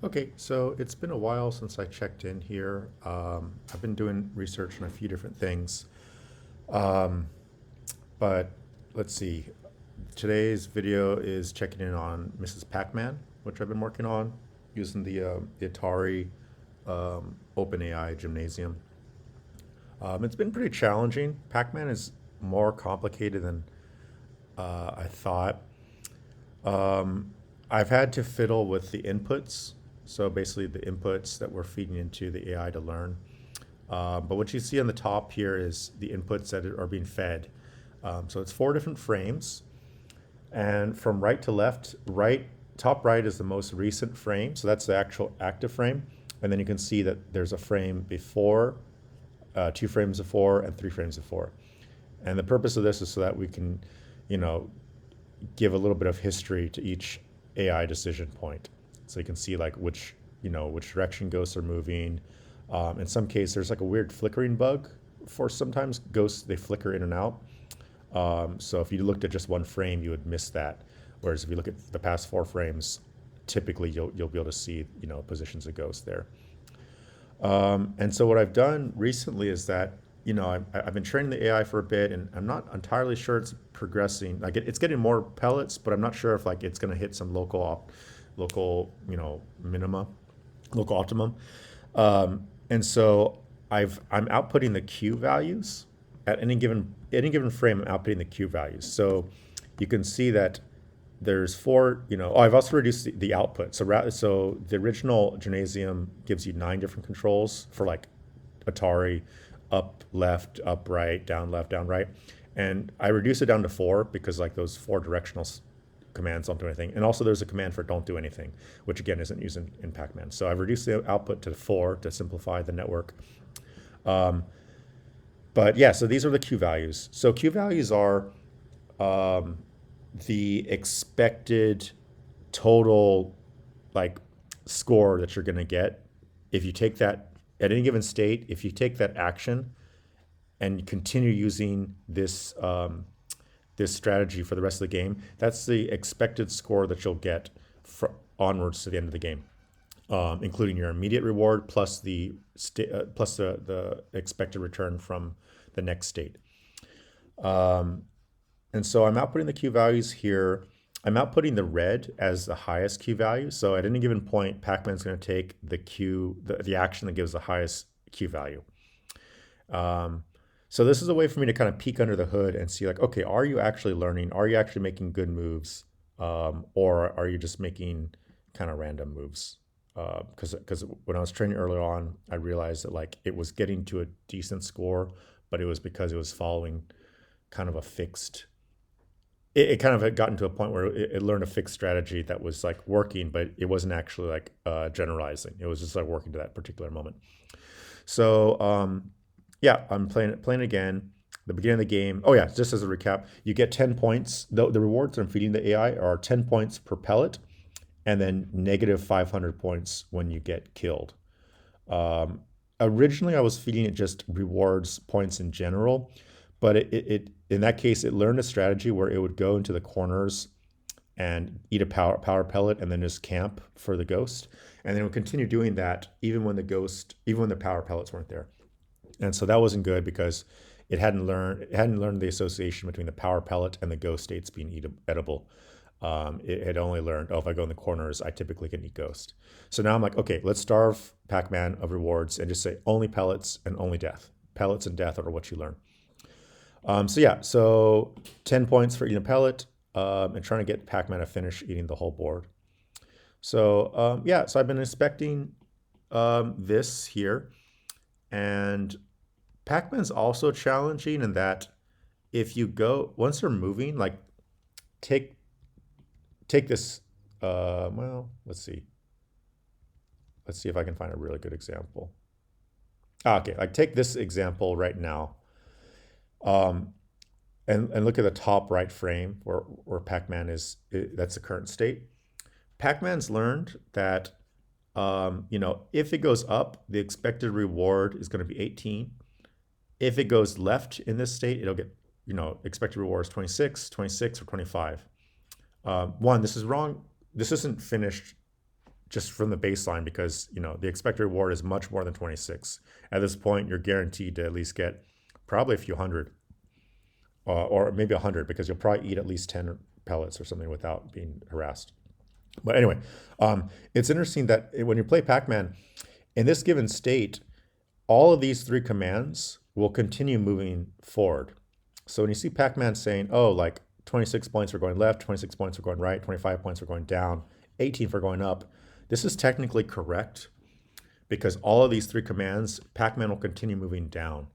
Okay, so it's been a while since I checked in here. I've been doing research on a few different things, um, but let's see. Today's video is checking in on Mrs. Pacman, which I've been working on using the Atari OpenAI Gymnasium. It's been pretty challenging. Pacman is more complicated than I thought. I've had to fiddle with the inputs. So basically, the inputs that we're feeding into the AI to learn. But what you see on the top here is the inputs that are being fed. So it's four different frames. And from right to left, top right is the most recent frame. So that's the actual active frame. And then you can see that there's a frame before, two frames before, and three frames before. And the purpose of this is so that we can, you know, give a little bit of history to each AI decision point. So you can see like which direction ghosts are moving. In some cases, there's like a weird flickering bug for sometimes ghosts, they flicker in and out. So if you looked at just one frame, you would miss that. Whereas if you look at the past four frames, typically you'll be able to see, positions of ghosts there. And so what I've done recently is that, I've been training the AI for a bit, and I'm not entirely sure it's progressing. Like it's getting more pellets, but I'm not sure if like it's going to hit some local, minima, local optimum. And so I'm outputting the Q values at any given frame. I'm outputting the Q values. So you can see that there's four. I've also reduced the output. So the original Gymnasium gives you 9 different controls for like Atari, up, left, up, right, down, left, down, right, and I reduced it down to four because like those four directional commands don't do anything. And also there's a command for don't do anything, which again isn't used in Pac-Man. So I've reduced the output to four to simplify the network. Um, but yeah, so these are the Q values. So Q values are um, the expected total like score that you're going to get if you take that at any given state. If you take that action and continue using this strategy for the rest of the game, that's the expected score that you'll get onwards to the end of the game, including your immediate reward plus the expected return from the next state. Um, and so I'm outputting the Q values here. I'm outputting the red as the highest Q value. So at any given point, Pac-Man's going to take the action that gives the highest Q value. Um, so this is a way for me to kind of peek under the hood and see like, okay, are you actually learning? Are you actually making good moves? Or are you just making kind of random moves? Because when I was training earlier on, I realized that like it was getting to a decent score, but it was because it was following kind of a fixed. It kind of had gotten to a point where it learned a fixed strategy that was like working, but it wasn't actually like generalizing. It was just like working to that particular moment. So yeah, I'm playing again. The beginning of the game. Oh yeah, just as a recap, you get 10 points. The rewards I'm feeding the AI are 10 points per pellet, and then negative 500 points when you get killed. Um, Originally, I was feeding it just rewards points in general, but it in that case it learned a strategy where it would go into the corners and eat a power pellet and then just camp for the ghost, and then it would continue doing that even when the power pellets weren't there. And so that wasn't good because it hadn't learned the association between the power pellet and the ghost states being edible. It had only learned, oh, if I go in the corners, I typically can eat ghost. So now I'm like, okay, let's starve Pac-Man of rewards and just say only pellets and only death. Pellets and death are what you learn. So yeah, so 10 points for eating a pellet, and trying to get Pac-Man to finish eating the whole board. So yeah, so I've been inspecting this here, and Pac-Man's also challenging in that if you go once they're moving, like take take this. Well, let's see. Let's see if I can find a really good example. Okay, like take this example right now, um, and look at the top right frame where Pac-Man is. That's the current state. Pac-Man's learned that if it goes up, the expected reward is going to be 18. If it goes left in this state, it'll get, expected reward is 26, 26, or 25. One, this is wrong. This isn't finished just from the baseline, because the expected reward is much more than 26. At this point, you're guaranteed to at least get probably a few hundred, or maybe 100, because you'll probably eat at least 10 pellets or something without being harassed. But anyway, it's interesting that when you play Pac-Man, in this given state, all of these three commands will continue moving forward. So when you see Pac-Man saying, oh, like 26 points are going left, 26 points are going right, 25 points are going down, 18 for going up, this is technically correct, because all of these three commands, Pac-Man will continue moving down.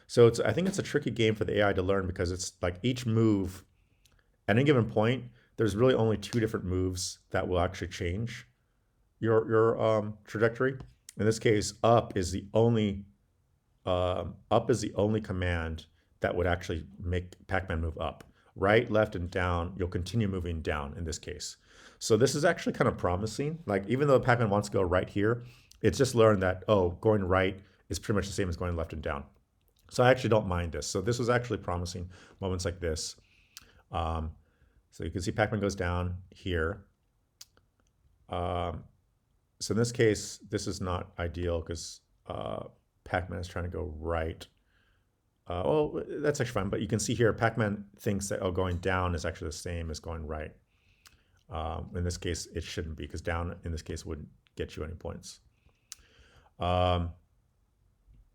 So I think it's a tricky game for the AI to learn, because it's like each move at any given point, there's really only two different moves that will actually change your trajectory. In this case, up is the only command that would actually make Pac-Man move up. Right, left, and down, you'll continue moving down in this case. So this is actually kind of promising. Like, even though Pac-Man wants to go right here, it's just learned that, oh, going right is pretty much the same as going left and down. So I actually don't mind this. So this was actually promising, moments like this. So you can see Pac-Man goes down here. So in this case, this is not ideal, because Pac-Man is trying to go right. Well, that's actually fine, but you can see here, Pac-Man thinks that, oh, going down is actually the same as going right. In this case, it shouldn't be, because down in this case wouldn't get you any points.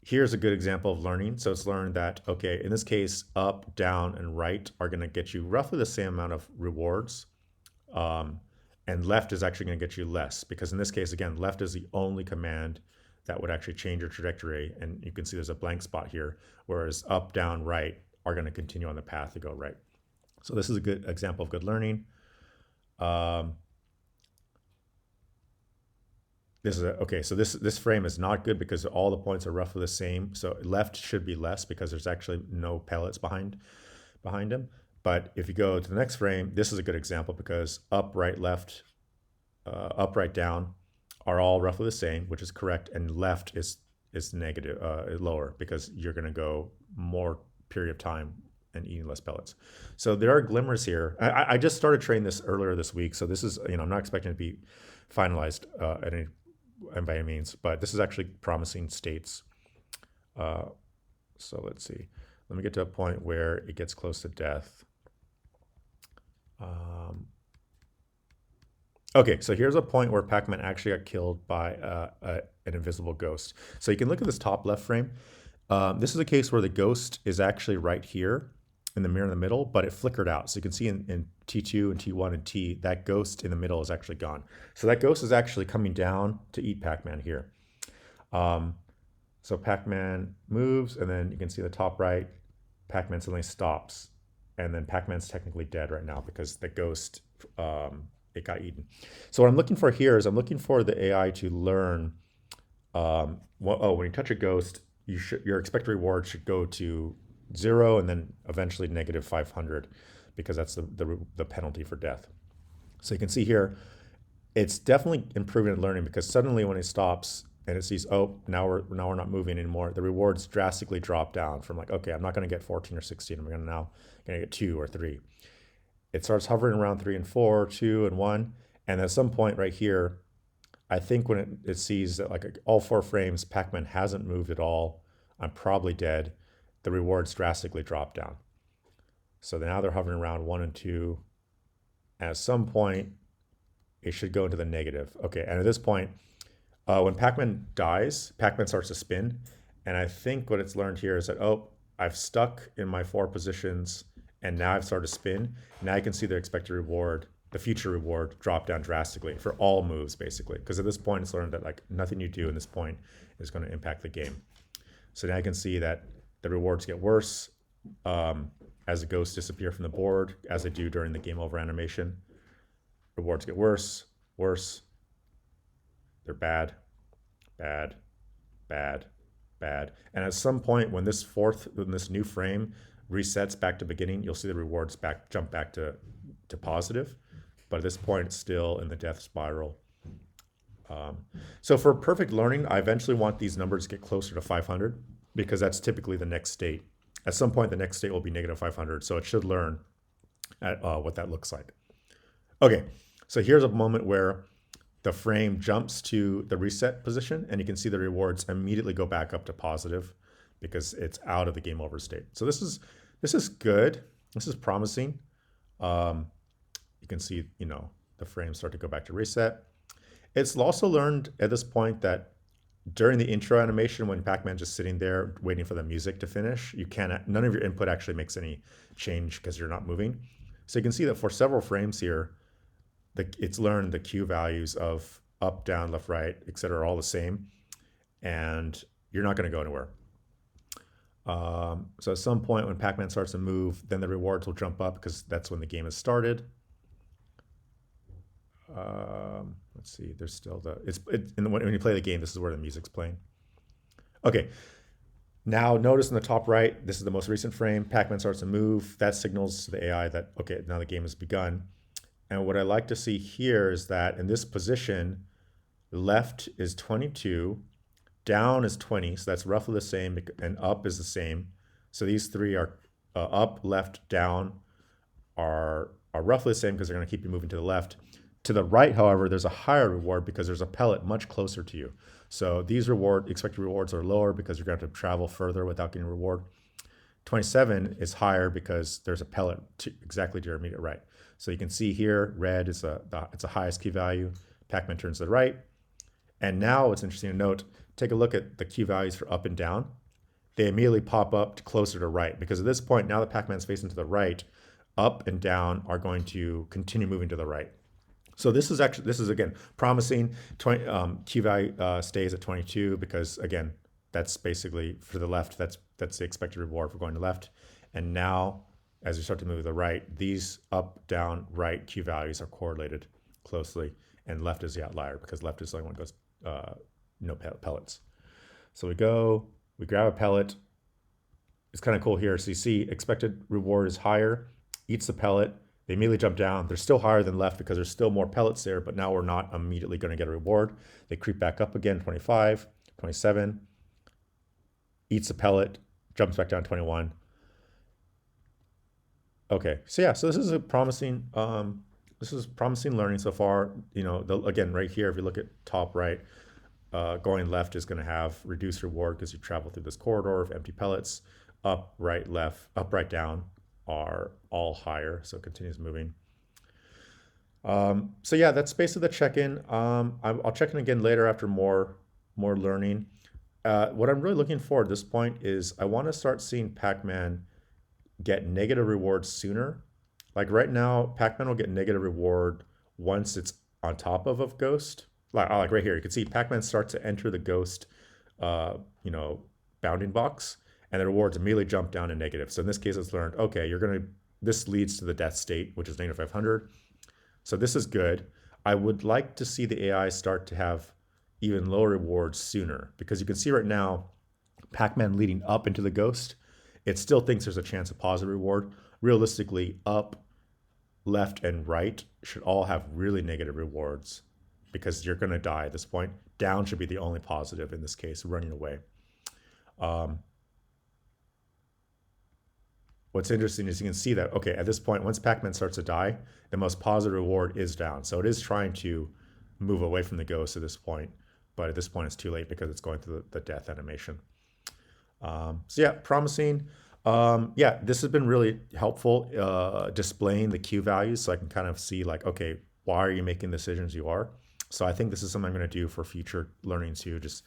Here's a good example of learning. So it's learned that, okay, in this case, up, down, and right are going to get you roughly the same amount of rewards. And left is actually going to get you less, because in this case, again, left is the only command that would actually change your trajectory. And you can see there's a blank spot here, whereas up, down, right are going to continue on the path to go right. So this is a good example of good learning. So this frame is not good, because all the points are roughly the same. So left should be less, because there's actually no pellets behind him. But if you go to the next frame, this is a good example, because up, right, left, up, right, down are all roughly the same, which is correct, and left is negative, lower, because you're going to go more period of time and eating less pellets. So there are glimmers here. I just started training this earlier this week, so this is, I'm not expecting it to be finalized by any means, but this is actually promising states. So let's see. Let me get to a point where it gets close to death. Okay, so here's a point where Pac-Man actually got killed by an invisible ghost. So you can look at this top left frame. This is a case where the ghost is actually right here in the mirror in the middle, but it flickered out. So you can see in T2 and T1 and T, that ghost in the middle is actually gone. So that ghost is actually coming down to eat Pac-Man here. So Pac-Man moves, and then you can see the top right, Pac-Man suddenly stops. And then Pac-Man's technically dead right now, because the ghost, it got eaten. So what I'm looking for here is I'm looking for the AI to learn, when you touch a ghost, your expected reward should go to 0 and then eventually negative 500, because that's the penalty for death. So you can see here, it's definitely improving in learning, because suddenly when it stops and it sees, oh, now we're not moving anymore, the rewards drastically drop down from like, okay, I'm not going to get 14 or 16, I'm going to get 2 or 3. It starts hovering around 3 and 4, 2 and 1, and at some point right here, I think when it sees that like all 4 frames, Pac-Man hasn't moved at all, I'm probably dead, the rewards drastically drop down. So now they're hovering around 1 and 2. And at some point, it should go into the negative. Okay, and at this point, when Pac-Man dies, Pac-Man starts to spin. And I think what it's learned here is that, oh, I've stuck in my 4 positions, and now I've started to spin. Now you can see the expected reward, the future reward, drop down drastically for all moves, basically. Because at this point, it's learned that like nothing you do in this point is going to impact the game. So now you can see that the rewards get worse as the ghosts disappear from the board, as they do during the game over animation. Rewards get worse, worse. They're bad, bad, bad, bad. And at some point, when this new frame resets back to beginning, you'll see the rewards jump back to positive. But at this point, it's still in the death spiral. So for perfect learning, I eventually want these numbers to get closer to 500, because that's typically the next state. At some point, the next state will be negative 500, so it should learn what that looks like. Okay, so here's a moment where the frame jumps to the reset position, and you can see the rewards immediately go back up to positive because it's out of the game over state. So this is good. This is promising. You can see, the frames start to go back to reset. It's also learned at this point that during the intro animation, when Pac-Man just sitting there waiting for the music to finish, none of your input actually makes any change because you're not moving. So you can see that for several frames here, it's learned the Q values of up, down, left, right, etc. are all the same, and you're not going to go anywhere. So at some point when Pac-Man starts to move, then the rewards will jump up because that's when the game has started. Let's see, there's still when you play the game, this is where the music's playing. Okay, now notice in the top right, this is the most recent frame. Pac-Man starts to move. That signals to the AI that, okay, now the game has begun. And what I like to see here is that in this position, left is 22, down is 20, so that's roughly the same, and up is the same. So these three are up, left, down are roughly the same because they're going to keep you moving to the left. To the right, however, there's a higher reward because there's a pellet much closer to you. So these expected rewards are lower because you're going to have to travel further without getting a reward. 27 is higher because there's a pellet exactly to your immediate right. So you can see here, red is it's the highest Q value. Pac-Man turns to the right. And now what's interesting to note, take a look at the Q values for up and down. They immediately pop up closer to right because at this point, now that Pac-Man's facing to the right, up and down are going to continue moving to the right. So this is again promising. Q value stays at 22 because again, that's basically for the left. That's the expected reward for going to left. And now, as we start to move to the right, these up, down, right Q values are correlated closely, and left is the outlier because left is the only one that goes no pellets. So we grab a pellet. It's kind of cool here. So you see, expected reward is higher. Eats the pellet. They immediately jump down. They're still higher than left because there's still more pellets there, but now we're not immediately going to get a reward. They creep back up again, 25, 27, eats a pellet, jumps back down 21. Okay, so yeah, so this is a promising learning so far. Again, right here, if you look at top right, going left is going to have reduced reward because you travel through this corridor of empty pellets. Up, right, left, up, right, down are all higher, so it continues moving. So yeah, that's basically the check-in. I'll check in again later after more learning. What I'm really looking for at this point is I want to start seeing Pac-Man get negative rewards sooner. Like right now, Pac-Man will get negative reward once it's on top of a ghost. Like right here, you can see Pac-Man starts to enter the ghost, bounding box, and the rewards immediately jump down to negative. So in this case, it's learned, okay, this leads to the death state, which is negative 500. So this is good. I would like to see the AI start to have even lower rewards sooner because you can see right now, Pac-Man leading up into the ghost, it still thinks there's a chance of positive reward. Realistically, up, left, and right should all have really negative rewards because you're going to die at this point. Down should be the only positive in this case, running away. What's interesting is you can see that, okay, at this point, once Pac-Man starts to die, the most positive reward is down. So it is trying to move away from the ghost at this point, but at this point it's too late because it's going through the death animation. So yeah, promising. Yeah, this has been really helpful displaying the Q values so I can kind of see like, okay, why are you making the decisions you are? So I think this is something I'm going to do for future learning too. Just,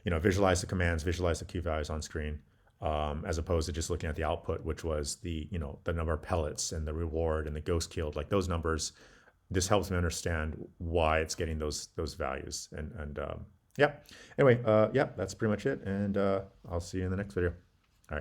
visualize the commands, visualize the Q values on screen. As opposed to just looking at the output, which was the number of pellets and the reward and the ghost killed, like those numbers. This helps me understand why it's getting those values. And yeah. Anyway, yeah, that's pretty much it. And I'll see you in the next video.